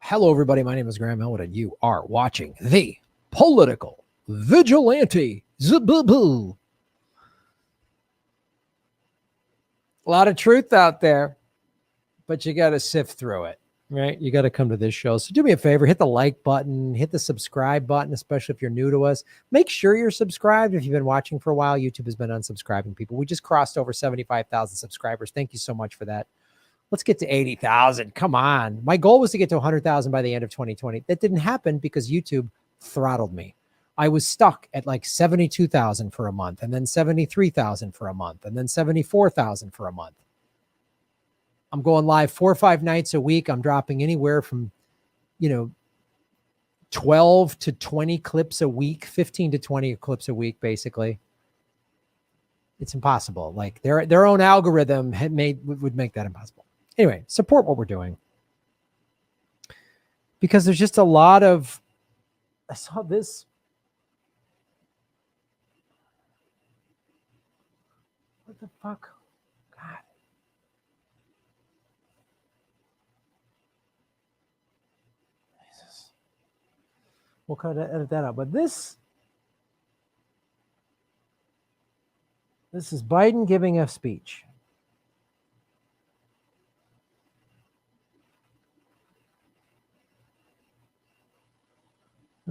Hello, everybody. My name is Graham Elwood, and you are watching the Political Vigilante. Zaboo. A lot of truth out there, but you got to sift through it, right? You got to come to this show. So do me a favor, hit the like button, hit the subscribe button, especially if you're new to us. Make sure you're subscribed. If you've been watching for a while, YouTube has been unsubscribing people. We just crossed over 75,000 subscribers. Thank you so much for that. Let's get to 80,000. Come on. My goal was to get to 100,000 by the end of 2020. That didn't happen because YouTube throttled me. I was stuck at like 72,000 for a month, and then 73,000 for a month, and then 74,000 for a month. I'm going live 4 or 5 nights a week. I'm dropping anywhere from, 12 to 20 clips a week, 15 to 20 clips a week, basically. It's impossible. Like their own algorithm would make that impossible. Anyway, support what we're doing. Because there's just a lot of, I saw this. What the fuck? God. Jesus. We'll kind of edit that out. But this is Biden giving a speech.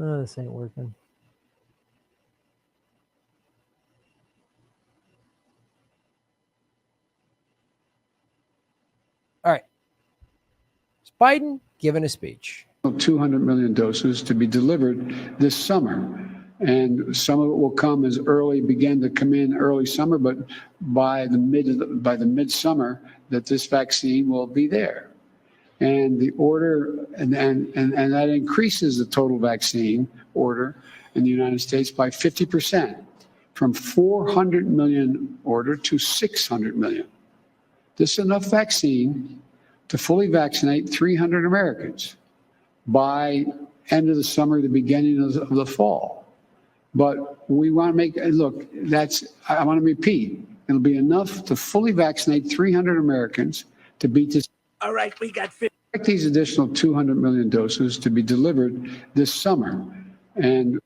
Oh, this ain't working. All right. It's Biden giving a speech. 200 million doses to be delivered this summer. And some of it will begin to come in early summer, but by the midsummer that this vaccine will be there. And the order, and that increases the total vaccine order in the United States by 50%, from 400 million order to 600 million. This is enough vaccine to fully vaccinate 300 Americans by end of the summer, the beginning of the fall. But we want to I want to repeat, it'll be enough to fully vaccinate 300 Americans to beat this. All right, we got These additional 200 million doses to be delivered this summer. And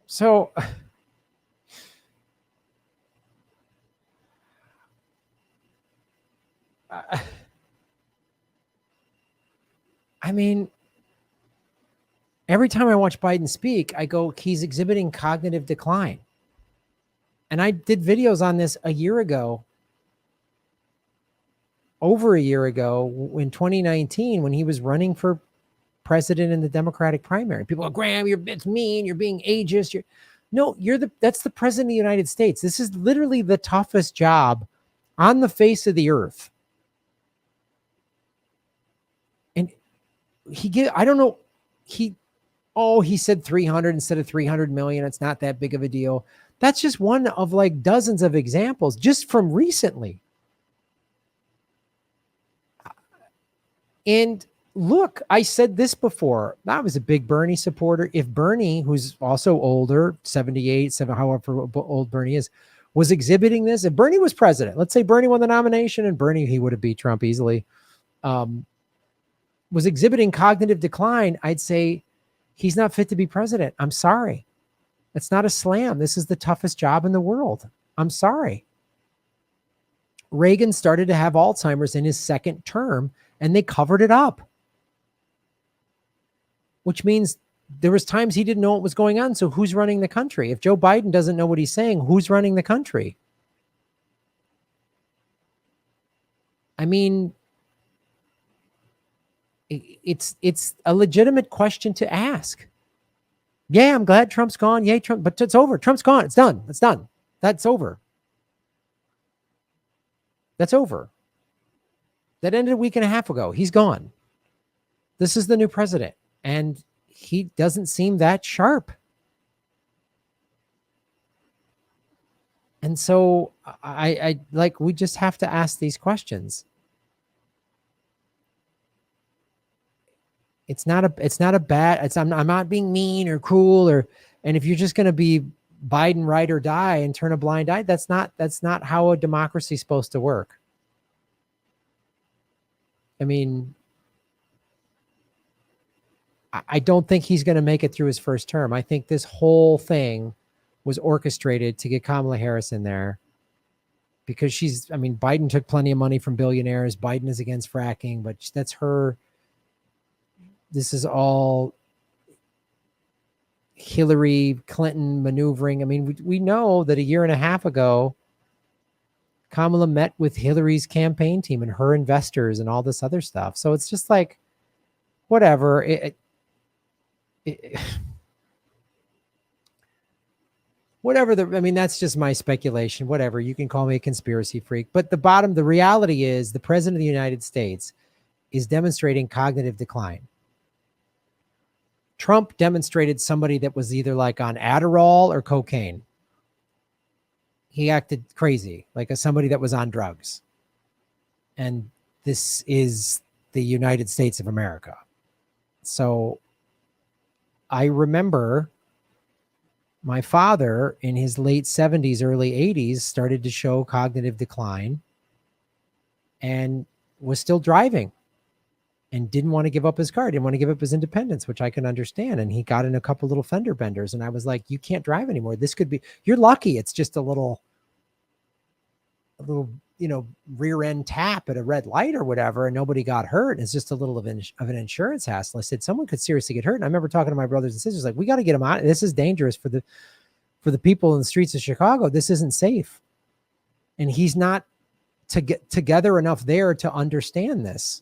so I mean, every time I watch Biden speak, I go, he's exhibiting cognitive decline. And I did videos on this over a year ago, in 2019, when he was running for president in the Democratic primary. People go, Graham, it's mean, you're being ageist. That's the president of the United States. This is literally the toughest job on the face of the earth. And I don't know, he said 300 instead of 300 million. It's not that big of a deal. That's just one of like dozens of examples just from recently. And look, I said this before. I was a big Bernie supporter. If Bernie, who's also older, 78, however old Bernie is, was exhibiting this, if Bernie was president, let's say Bernie won the nomination and he would have beat Trump easily, was exhibiting cognitive decline, I'd say he's not fit to be president. I'm sorry. It's not a slam. This is the toughest job in the world. I'm sorry. Reagan started to have Alzheimer's in his second term, and they covered it up, which means there was times he didn't know what was going on. So who's running the country? If Joe Biden doesn't know what he's saying, who's running the country? I mean, it's a legitimate question to ask. Yeah, I'm glad Trump's gone. Yay, Trump, but it's over. Trump's gone. It's done. It's done. That's over. That's over. That ended a week and a half ago. He's gone. This is the new president, and he doesn't seem that sharp. And so we just have to ask these questions. I'm not being mean or cruel and if you're just going to be Biden ride or die and turn a blind eye, that's not how a democracy is supposed to work. I mean, I don't think he's going to make it through his first term. I think this whole thing was orchestrated to get Kamala Harris in there because Biden took plenty of money from billionaires. Biden is against fracking, but that's her. This is all Hillary Clinton maneuvering. I mean, we know that a year and a half ago, Kamala met with Hillary's campaign team and her investors and all this other stuff. So it's just like, whatever. Whatever that's just my speculation. Whatever. You can call me a conspiracy freak. But the reality is the president of the United States is demonstrating cognitive decline. Trump demonstrated somebody that was either like on Adderall or cocaine. He acted crazy, like somebody that was on drugs. And this is the United States of America. So I remember my father in his late 70s, early 80s started to show cognitive decline and was still driving and didn't want to give up his car, didn't want to give up his independence, which I can understand. And he got in a couple little fender benders and I was like, you can't drive anymore. This could be, you're lucky. It's just a little, rear end tap at a red light or whatever. And nobody got hurt. It's just a little of an insurance hassle. I said, someone could seriously get hurt. And I remember talking to my brothers and sisters, like, we got to get them out. This is dangerous for the people in the streets of Chicago. This isn't safe. And he's not to get together enough there to understand this.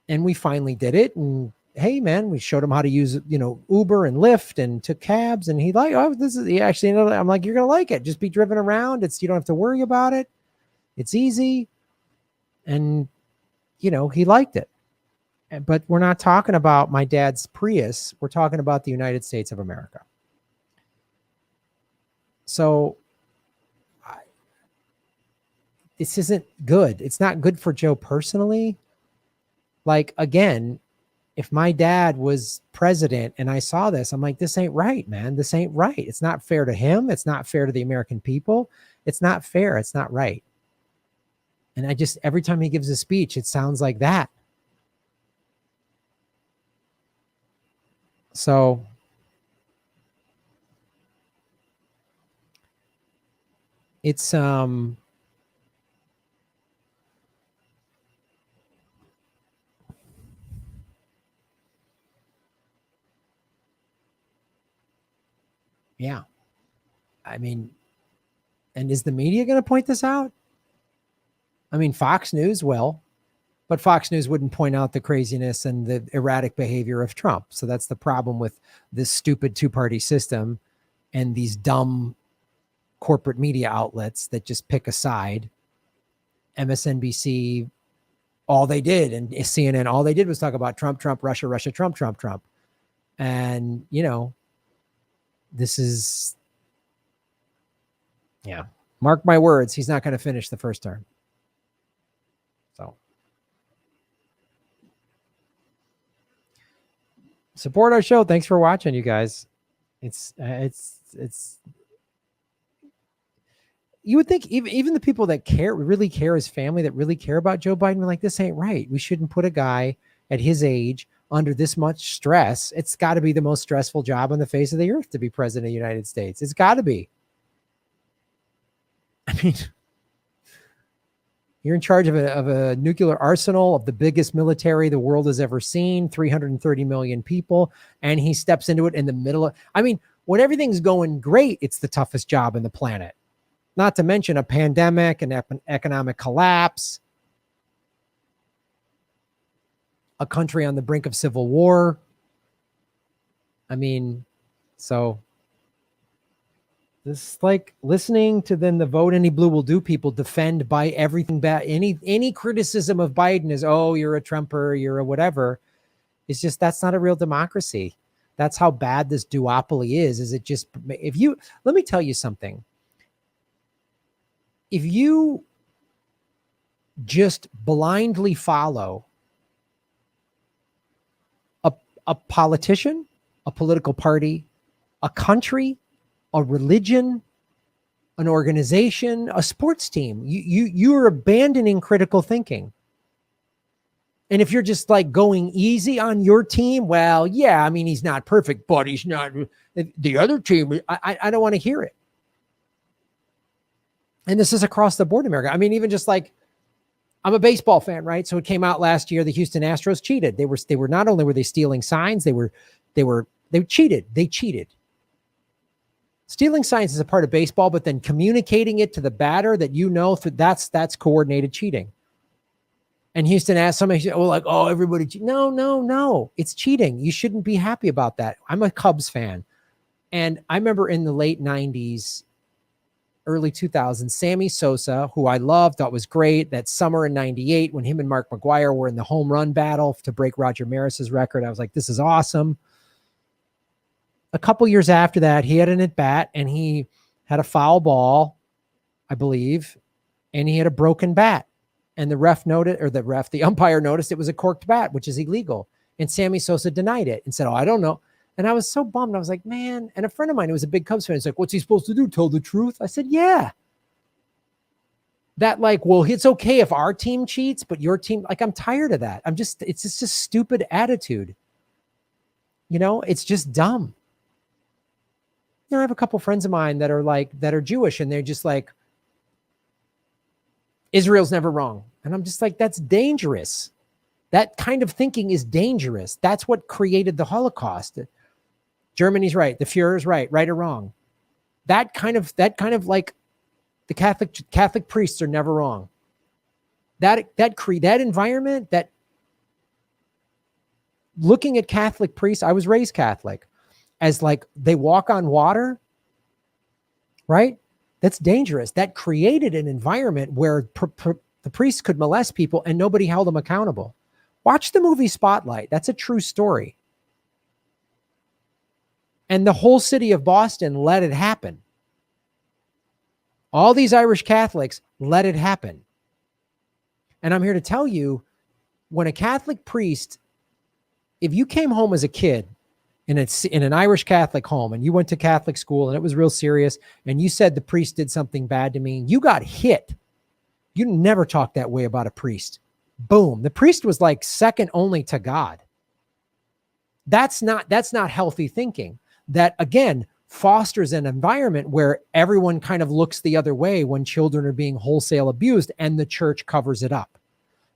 And we finally did it. And hey, man, we showed him how to use, Uber and Lyft and took cabs. And he like, oh, I'm like, you're going to like it. Just be driven around. You don't have to worry about it. It's easy. And, he liked it. But we're not talking about my dad's Prius. We're talking about the United States of America. So this isn't good. It's not good for Joe personally. Like, again, if my dad was president and I saw this, I'm like, this ain't right, man. This ain't right. It's not fair to him. It's not fair to the American people. It's not fair. It's not right. And every time he gives a speech, it sounds like that. So it's, yeah. And is the media going to point this out? Fox News will, but Fox News wouldn't point out the craziness and the erratic behavior of Trump. So that's the problem with this stupid two-party system and these dumb corporate media outlets that just pick a side. MSNBC, all they did, and CNN, all they did was talk about Trump, Russia, Trump. And, this is, mark my words, he's not going to finish the first term. So support our show. Thanks for watching, you guys. It's you would think even the people that really care, his family that really care about Joe Biden, were like, this ain't right. We shouldn't put a guy at his age under this much stress. It's got to be the most stressful job on the face of the earth to be president of the United States. It's got to be. You're in charge of a nuclear arsenal of the biggest military the world has ever seen, 330 million people, and he steps into it in the middle of, when everything's going great, it's the toughest job on the planet. Not to mention a pandemic and economic collapse, a country on the brink of civil war. So this is like listening to then the vote any blue will do people defend by everything bad. Any criticism of Biden is, oh, you're a Trumper, you're a whatever. It's just, that's not a real democracy. That's how bad this duopoly is it just, let me tell you something. If you just blindly follow a politician, a political party, a country, a religion, an organization, a sports team, you're abandoning critical thinking. And if you're just like going easy on your team, well, yeah, I mean, he's not perfect, but he's not the other team. I don't want to hear it. And this is across the board in America. I mean, even just like, I'm a baseball fan, right? So it came out last year, the Houston Astros cheated. They were not only were they stealing signs, they cheated. They cheated. Stealing signs is a part of baseball, but then communicating it to the batter that that's coordinated cheating. And Houston asked somebody, everybody. No. It's cheating. You shouldn't be happy about that. I'm a Cubs fan. And I remember in the late 90s, early 2000s, Sammy Sosa, who I loved, thought was great, that summer in 98 when him and Mark McGwire were in the home run battle to break Roger Maris's record. I was like, this is awesome. A couple years after that, he had an at-bat and he had a foul ball, I believe, and he had a broken bat. And the umpire noticed it was a corked bat, which is illegal. And Sammy Sosa denied it and said, I don't know. And I was so bummed. I was like, man. And a friend of mine who was a big Cubs fan, he's like, what's he supposed to do? Tell the truth? I said, yeah. That it's okay if our team cheats, but your team, I'm tired of that. It's just a stupid attitude. It's just dumb. I have a couple friends of mine that are Jewish, and they're just like, Israel's never wrong. And I'm just like, that's dangerous. That kind of thinking is dangerous. That's what created the Holocaust. Germany's right. The Führer's right or wrong. That kind of like the Catholic priests are never wrong. That environment, that looking at Catholic priests, I was raised Catholic, as like they walk on water, right? That's dangerous. That created an environment where the priests could molest people and nobody held them accountable. Watch the movie Spotlight. That's a true story. And the whole city of Boston let it happen. All these Irish Catholics let it happen. And I'm here to tell you, when a Catholic priest, if you came home as a kid in an Irish Catholic home and you went to Catholic school and it was real serious and you said the priest did something bad to me, you got hit. You never talk that way about a priest. Boom. The priest was like second only to God. That's not healthy thinking. That, again, fosters an environment where everyone kind of looks the other way when children are being wholesale abused, and the church covers it up.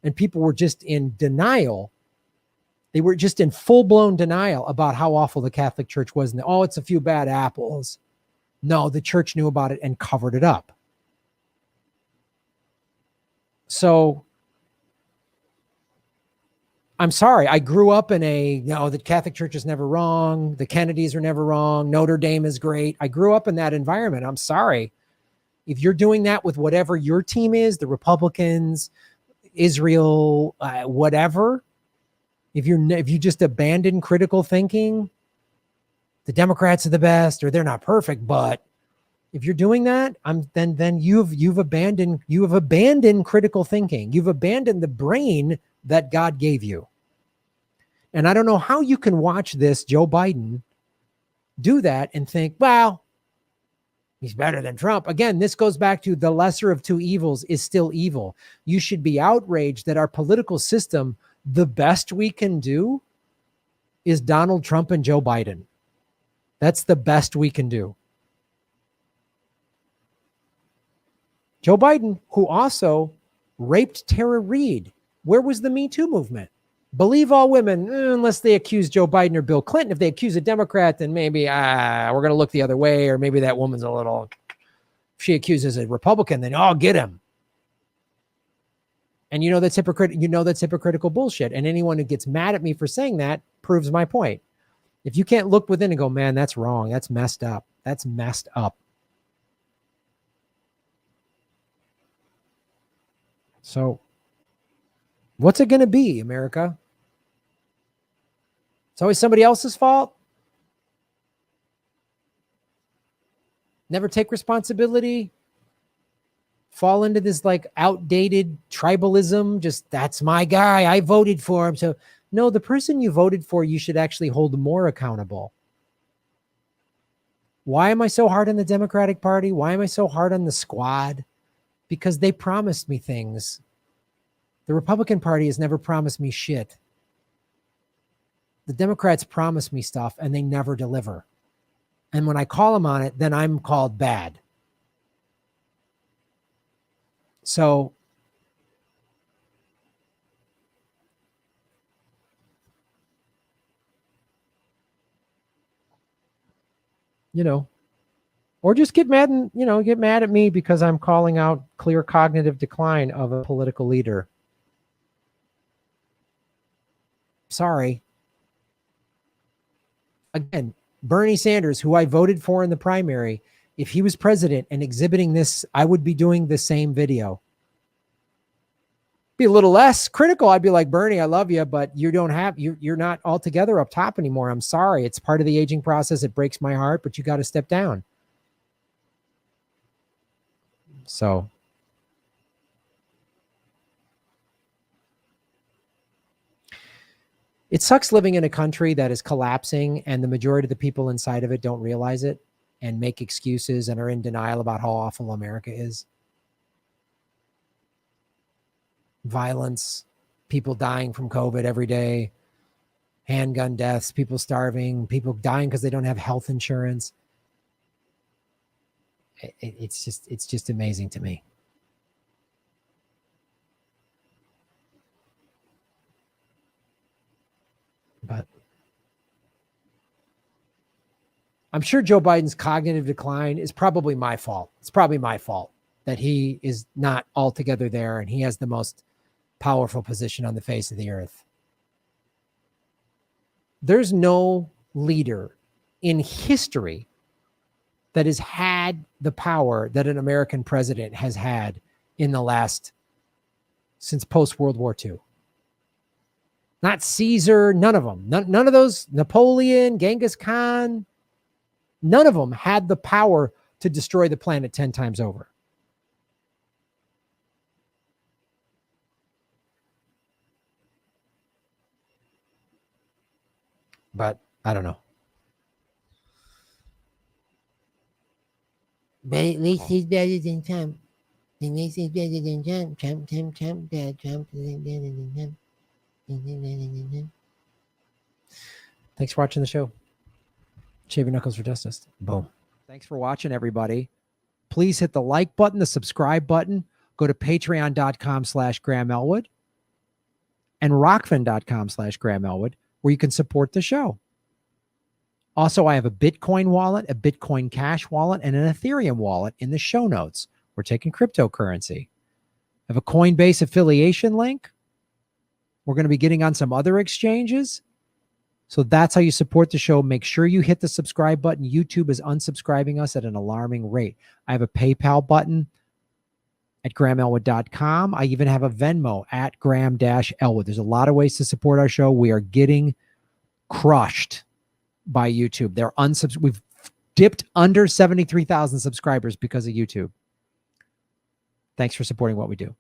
And people were just in denial. They were just in full-blown denial about how awful the Catholic Church was. And, it's a few bad apples. No, the church knew about it and covered it up. So I'm sorry. I grew up in the Catholic Church is never wrong. The Kennedys are never wrong. Notre Dame is great. I grew up in that environment. I'm sorry. If you're doing that with whatever your team is, the Republicans, Israel, whatever, if you just abandon critical thinking, the Democrats are the best, or they're not perfect, but if you're doing that, then you've abandoned critical thinking. You've abandoned the brain that God gave you. And I don't know how you can watch this Joe Biden do that and think, well, he's better than Trump. Again, this goes back to the lesser of two evils is still evil. You should be outraged that our political system, the best we can do is Donald Trump and Joe Biden. That's the best we can do. Joe Biden, who also raped Tara Reid. Where was the Me Too movement? Believe all women, unless they accuse Joe Biden or Bill Clinton. If they accuse a Democrat, then maybe we're going to look the other way, or maybe that woman's a little, if she accuses a Republican, then get him. And that's hypocritical bullshit. And anyone who gets mad at me for saying that proves my point. If you can't look within and go, man, that's wrong. That's messed up. That's messed up. So what's it going to be, America? It's always somebody else's fault. Never take responsibility. Fall into this like outdated tribalism. Just, that's my guy. I voted for him. So no, the person you voted for, you should actually hold more accountable. Why am I so hard on the Democratic Party? Why am I so hard on the squad? Because they promised me things. The Republican Party has never promised me shit. The Democrats promise me stuff and they never deliver. And when I call them on it, then I'm called bad. So or just get mad and, get mad at me because I'm calling out clear cognitive decline of a political leader. Sorry. Again, Bernie Sanders, who I voted for in the primary, if he was president and exhibiting this, I would be doing the same video. Be a little less critical. I'd be like, Bernie, I love you, but you're not altogether up top anymore. I'm sorry. It's part of the aging process. It breaks my heart, but you got to step down. So it sucks living in a country that is collapsing and the majority of the people inside of it don't realize it and make excuses and are in denial about how awful America is. Violence, people dying from COVID every day, handgun deaths, people starving, people dying because they don't have health insurance. It's just amazing to me. But I'm sure Joe Biden's cognitive decline is probably my fault. It's probably my fault that he is not altogether there and he has the most powerful position on the face of the earth. There's no leader in history that has had the power that an American president has had since post-World War II. Not Caesar, none of them. None of those, Napoleon, Genghis Khan, none of them had the power to destroy the planet 10 times over. But I don't know. But at least he's better than Trump. At least he's better than Trump. Trump, bad. Trump isn't better than Trump. Thanks for watching the show. Shave your knuckles for justice. Boom. Thanks for watching, everybody. Please hit the like button, the subscribe button. Go to patreon.com/Graham Elwood and rockfin.com/Graham Elwood, where you can support the show. Also, I have a Bitcoin wallet, a Bitcoin Cash wallet, and an Ethereum wallet in the show notes. We're taking cryptocurrency. I have a Coinbase affiliation link. We're going to be getting on some other exchanges. So that's how you support the show. Make sure you hit the subscribe button. YouTube is unsubscribing us at an alarming rate. I have a PayPal button at GrahamElwood.com. I even have a Venmo at Graham-Elwood. There's a lot of ways to support our show. We are getting crushed by YouTube. We've dipped under 73,000 subscribers because of YouTube. Thanks for supporting what we do.